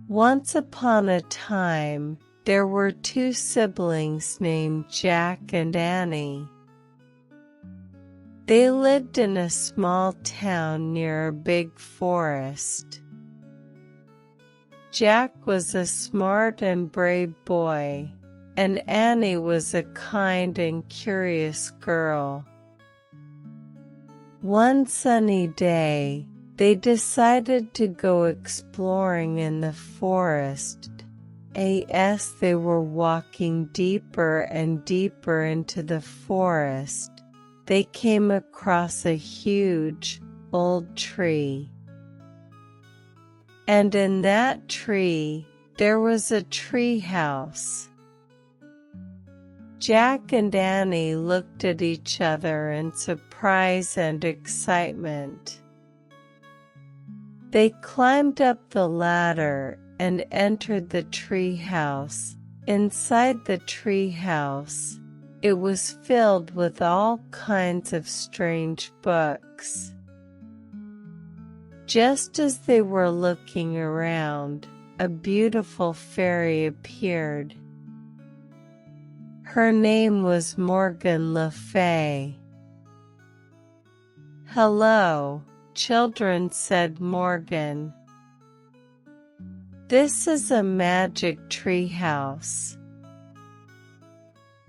Once upon a time, there were two siblings named Jack and Annie. They lived in a small town near a big forest. Jack was a smart and brave boy, and Annie was a kind and curious girl. One sunny day, they decided to go exploring in the forest. As they were walking deeper and deeper into the forest, they came across a huge, old tree. And in that tree, there was a treehouse. Jack and Annie looked at each other in surprise and excitement. They climbed up the ladder and entered the treehouse. Inside the treehouse, it was filled with all kinds of strange books. Just as they were looking around, a beautiful fairy appeared. Her name was Morgan Le Fay. "Hello, children," said Morgan. "This is a magic treehouse.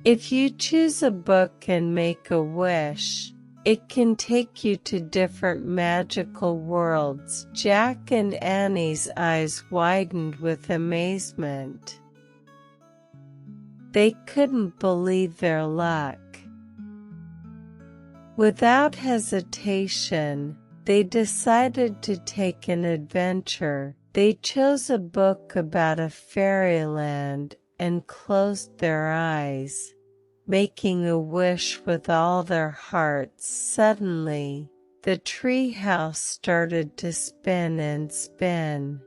If you choose a book and make a wish, it can take you to different magical worlds." Jack and Annie's eyes widened with amazement. They couldn't believe their luck. Without hesitation, they decided to take an adventure. They chose a book about a fairyland and closed their eyes, making a wish with all their hearts. Suddenly, the treehouse started to spin and spin.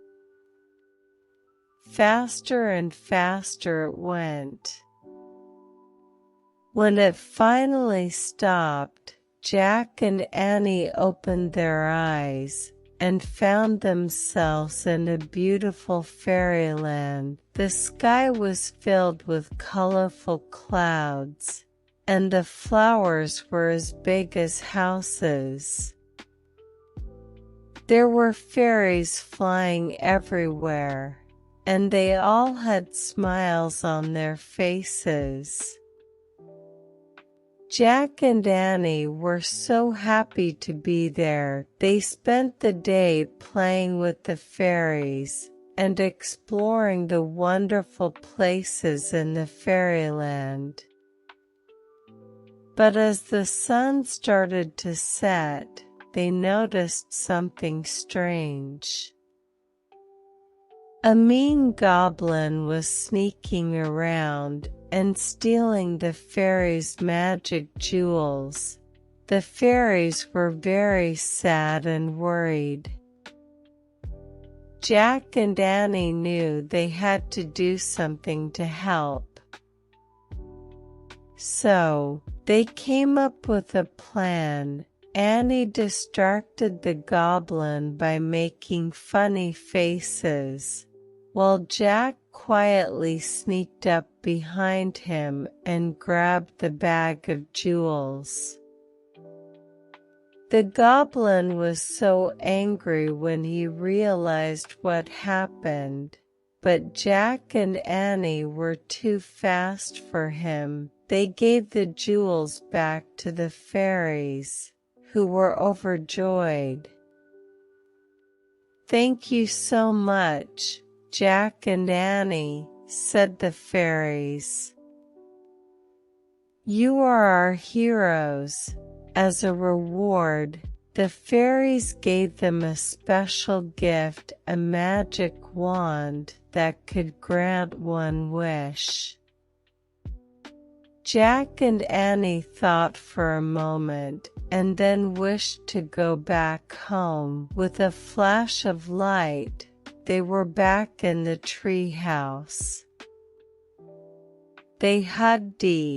Faster and faster it went. When it finally stopped, Jack and Annie opened their eyes and found themselves in a beautiful fairyland. The sky was filled with colorful clouds, and the flowers were as big as houses. There were fairies flying everywhere, and they all had smiles on their faces. Jack and Annie were so happy to be there. They spent the day playing with the fairies and exploring the wonderful places in the fairyland. But as the sun started to set, they noticed something strange. A mean goblin was sneaking around and stealing the fairies' magic jewels. The fairies were very sad and worried. Jack and Annie knew they had to do something to help. So, they came up with a plan. Annie distracted the goblin by making funny faces, while Jack quietly sneaked up behind him and grabbed the bag of jewels. The goblin was so angry when he realized what happened, but Jack and Annie were too fast for him. They gave the jewels back to the fairies, who were overjoyed. "Thank you so much, Jack and Annie," said the fairies. "You are our heroes." As a reward, the fairies gave them a special gift, a magic wand that could grant one wish. Jack and Annie thought for a moment and then wished to go back home. With a flash of light, they were back in the treehouse. They hugged deep,